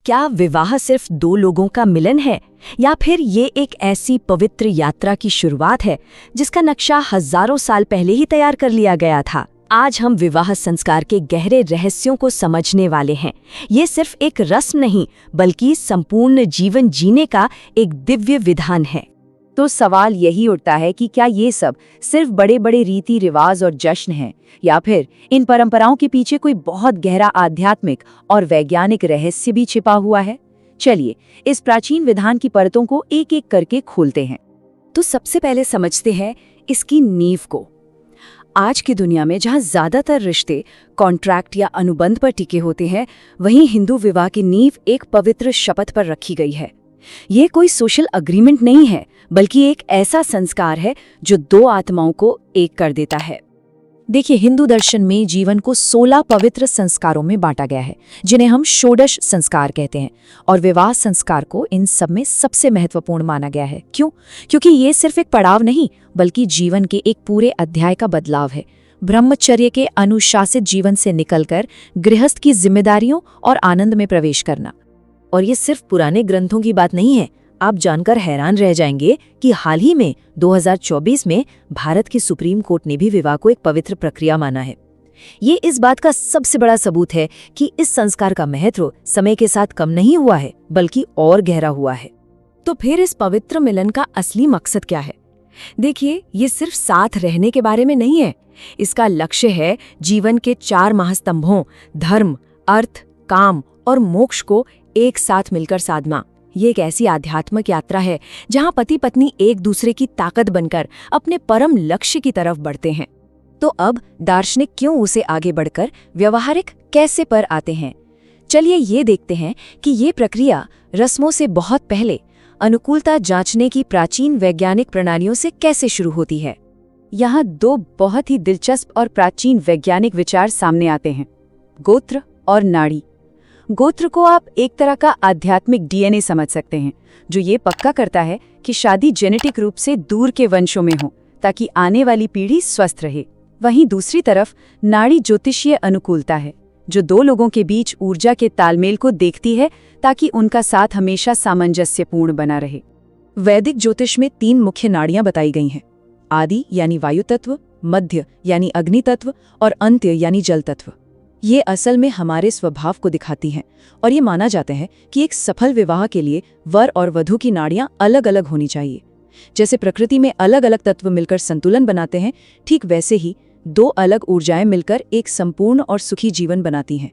क्या विवाह सिर्फ दो लोगों का मिलन है या फिर ये एक ऐसी पवित्र यात्रा की शुरुआत है जिसका नक्शा हजारों साल पहले ही तैयार कर लिया गया था। आज हम विवाह संस्कार के गहरे रहस्यों को समझने वाले हैं। ये सिर्फ एक रस्म नहीं बल्कि संपूर्ण जीवन जीने का एक दिव्य विधान है। तो सवाल यही उठता है कि क्या ये सब सिर्फ बड़े बड़े रीति रिवाज और जश्न हैं या फिर इन परंपराओं के पीछे कोई बहुत गहरा आध्यात्मिक और वैज्ञानिक रहस्य भी छिपा हुआ है। चलिए इस प्राचीन विधान की परतों को एक एक करके खोलते हैं। तो सबसे पहले समझते हैं इसकी नींव को। आज की दुनिया में जहाँ ज्यादातर रिश्ते कॉन्ट्रैक्ट या अनुबंध पर टिके होते हैं, वहीं हिंदू विवाह की नींव एक पवित्र शपथ पर रखी गई है। ये कोई सोशल अग्रीमेंट नहीं है बल्कि एक ऐसा संस्कार है जो दो आत्माओं को एक कर देता है। देखिए, हिंदू दर्शन में जीवन को 16 पवित्र संस्कारों में बांटा गया है जिन्हें हम षोडश संस्कार कहते हैं, और विवाह संस्कार को इन सब में सबसे महत्वपूर्ण माना गया है। क्यों? क्योंकि ये सिर्फ एक पड़ाव नहीं बल्कि जीवन के एक पूरे अध्याय का बदलाव है। ब्रह्मचर्य के अनुशासित जीवन से निकलकर गृहस्थ की जिम्मेदारियों और आनंद में प्रवेश करना। और ये सिर्फ पुराने ग्रंथों की बात नहीं है। आप जानकर हैरान रह जाएंगे कि हाल ही में 2024 में भारत की सुप्रीम कोर्ट ने भी विवाह को एक पवित्र प्रक्रिया माना है। ये इस बात का सबसे बड़ा सबूत है कि इस संस्कार का महत्व समय के साथ कम नहीं हुआ है बल्कि और गहरा हुआ है। तो फिर इस पवित्र मिलन का असली मकसद क्या है? देखिए, ये सिर्फ साथ रहने के बारे में नहीं है। इसका लक्ष्य है जीवन के 4 महास्तंभों धर्म, अर्थ, काम और मोक्ष को एक साथ मिलकर साधना। ये एक ऐसी आध्यात्मिक यात्रा है जहां पति पत्नी एक दूसरे की ताकत बनकर अपने परम लक्ष्य की तरफ बढ़ते हैं। तो अब दार्शनिक क्यों उसे आगे बढ़कर व्यवहारिक कैसे पर आते हैं? चलिए ये देखते हैं कि ये प्रक्रिया रस्मों से बहुत पहले अनुकूलता जांचने की प्राचीन वैज्ञानिक प्रणालियों से कैसे शुरू होती है। यहाँ 2 बहुत ही दिलचस्प और प्राचीन वैज्ञानिक विचार सामने आते हैं, गोत्र और नाड़ी। गोत्र को आप एक तरह का आध्यात्मिक डीएनए समझ सकते हैं, जो ये पक्का करता है कि शादी जेनेटिक रूप से दूर के वंशों में हो ताकि आने वाली पीढ़ी स्वस्थ रहे। वहीं दूसरी तरफ नाड़ी ज्योतिषीय अनुकूलता है, जो 2 लोगों के बीच ऊर्जा के तालमेल को देखती है ताकि उनका साथ हमेशा सामंजस्यपूर्ण बना रहे। वैदिक ज्योतिष में 3 मुख्य नाड़ियां बताई गई हैं, आदि यानी वायु तत्व, मध्य यानी अग्नि तत्व और अंत्य यानी जल तत्व। ये असल में हमारे स्वभाव को दिखाती हैं और ये माना जाता है कि एक सफल विवाह के लिए वर और वधू की नाड़ियां अलग अलग होनी चाहिए। जैसे प्रकृति में अलग अलग तत्व मिलकर संतुलन बनाते हैं, ठीक वैसे ही 2 अलग ऊर्जाएं मिलकर एक संपूर्ण और सुखी जीवन बनाती हैं।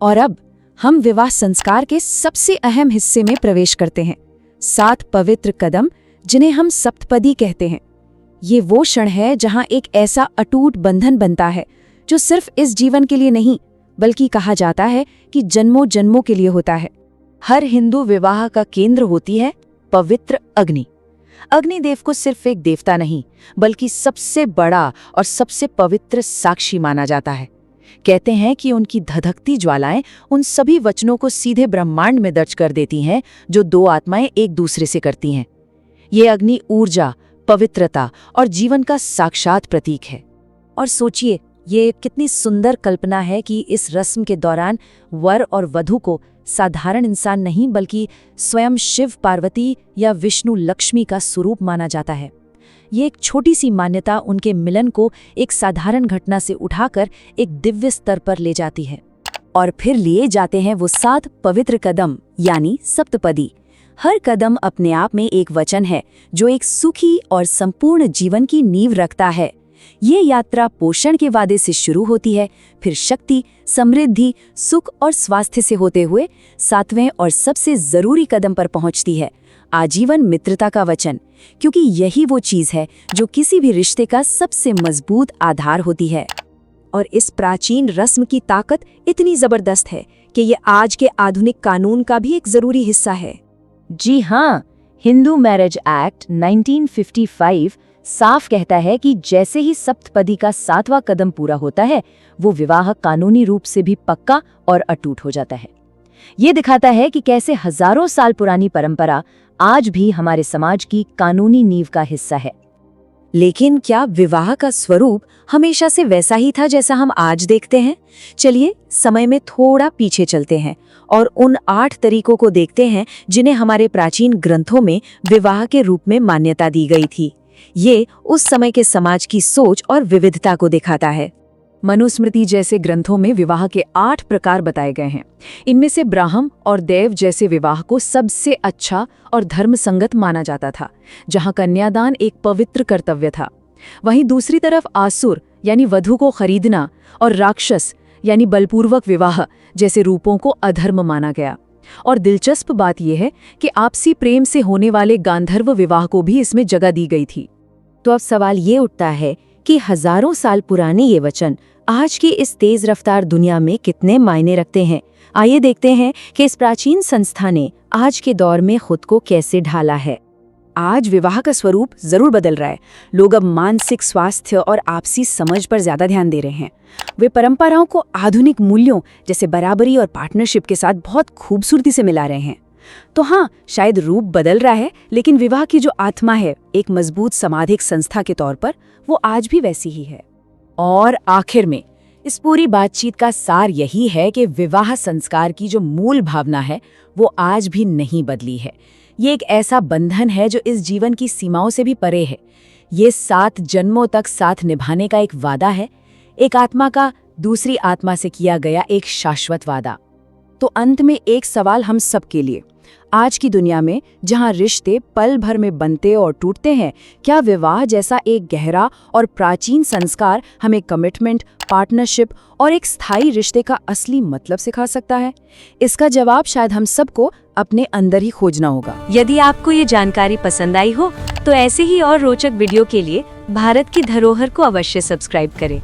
और अब हम विवाह संस्कार के सबसे अहम हिस्से में प्रवेश करते हैं, 7 पवित्र कदम जिन्हें हम सप्तपदी कहते हैं। ये वो क्षण है जहां एक ऐसा अटूट बंधन बनता है जो सिर्फ इस जीवन के लिए नहीं बल्कि कहा जाता है कि जन्मों जन्मों के लिए होता है। हर हिंदू विवाह का केंद्र होती है पवित्र अग्नि। अग्निदेव को सिर्फ एक देवता नहीं बल्कि सबसे बड़ा और सबसे पवित्र साक्षी माना जाता है। कहते हैं कि उनकी धधकती ज्वालाएं उन सभी वचनों को सीधे ब्रह्मांड में दर्ज कर देती हैं जो 2 आत्माएं एक दूसरे से करती हैं। ये अग्नि ऊर्जा, पवित्रता और जीवन का साक्षात प्रतीक है। और सोचिए, ये कितनी सुंदर कल्पना है कि इस रस्म के दौरान वर और वधू को साधारण इंसान नहीं बल्कि स्वयं शिव पार्वती या विष्णु लक्ष्मी का स्वरूप माना जाता है। ये एक छोटी सी मान्यता उनके मिलन को एक साधारण घटना से उठाकर एक दिव्य स्तर पर ले जाती है। और फिर लिए जाते हैं वो 7 पवित्र कदम यानी सप्तपदी। हर कदम अपने आप में एक वचन है जो एक सुखी और संपूर्ण जीवन की नींव रखता है। ये यात्रा पोषण के वादे से शुरू होती है, फिर शक्ति, समृद्धि, सुख और स्वास्थ्य से होते हुए 7वें और सबसे जरूरी कदम पर पहुंचती है, आजीवन मित्रता का वचन, क्योंकि यही वो चीज है जो किसी भी रिश्ते का सबसे मजबूत आधार होती है। और इस प्राचीन रस्म की ताकत इतनी जबरदस्त है कि ये आज के आधुनिक कानून का भी एक जरूरी हिस्सा है। जी हाँ, हिंदू मैरिज एक्ट 1955 साफ कहता है कि जैसे ही सप्तपदी का 7वां कदम पूरा होता है, वो विवाह कानूनी रूप से भी पक्का और अटूट हो जाता है। ये दिखाता है कि कैसे हजारों साल पुरानी परंपरा आज भी हमारे समाज की कानूनी नींव का हिस्सा है। लेकिन क्या विवाह का स्वरूप हमेशा से वैसा ही था जैसा हम आज देखते हैं? चलिए समय में थोड़ा पीछे चलते हैं और उन 8 तरीकों को देखते हैं जिन्हें हमारे प्राचीन ग्रंथों में विवाह के रूप में मान्यता दी गई थी। ये उस समय के समाज की सोच और विविधता को दिखाता है। मनुस्मृति जैसे ग्रंथों में विवाह के 8 प्रकार बताए गए हैं। इनमें से ब्राह्मण और देव जैसे विवाह को सबसे अच्छा और धर्मसंगत माना जाता था, जहां कन्यादान एक पवित्र कर्तव्य था। वहीं दूसरी तरफ आसुर यानी वधु को खरीदना और राक्षस यानी बलपूर्वक विवाह जैसे रूपों को अधर्म माना गया। और दिलचस्प बात यह है कि आपसी प्रेम से होने वाले गांधर्व विवाह को भी इसमें जगह दी गई थी। तो अब सवाल ये उठता है कि हजारों साल पुराने ये वचन आज की इस तेज रफ्तार दुनिया में कितने मायने रखते हैं। आइए देखते हैं कि इस प्राचीन संस्था ने आज के दौर में खुद को कैसे ढाला है। आज विवाह का स्वरूप जरूर बदल रहा है। लोग अब मानसिक स्वास्थ्य और आपसी समझ पर ज्यादा ध्यान दे रहे हैं। वे परंपराओं को आधुनिक मूल्यों जैसे बराबरी और पार्टनरशिप के साथ बहुत खूबसूरती से मिला रहे हैं। तो हाँ, शायद रूप बदल रहा है, लेकिन विवाह की जो आत्मा है, एक मजबूत सामाजिक संस्था के तौर पर, वो आज भी वैसी ही है। और आखिर में इस पूरी बातचीत का सार यही है कि विवाह संस्कार की जो मूल भावना है वो आज भी नहीं बदली है। ये एक ऐसा बंधन है जो इस जीवन की सीमाओं से भी परे है। ये 7 जन्मों तक साथ निभाने का एक वादा है, एक आत्मा का दूसरी आत्मा से किया गया एक शाश्वत वादा। तो अंत में एक सवाल हम सबके लिए, आज की दुनिया में जहां रिश्ते पल भर में बनते और टूटते हैं, क्या विवाह जैसा एक गहरा और प्राचीन संस्कार हमें कमिटमेंट, पार्टनरशिप और एक स्थायी रिश्ते का असली मतलब सिखा सकता है? इसका जवाब शायद हम सबको अपने अंदर ही खोजना होगा। यदि आपको ये जानकारी पसंद आई हो तो ऐसे ही और रोचक वीडियो के लिए भारत की धरोहर को अवश्य सब्सक्राइब करें।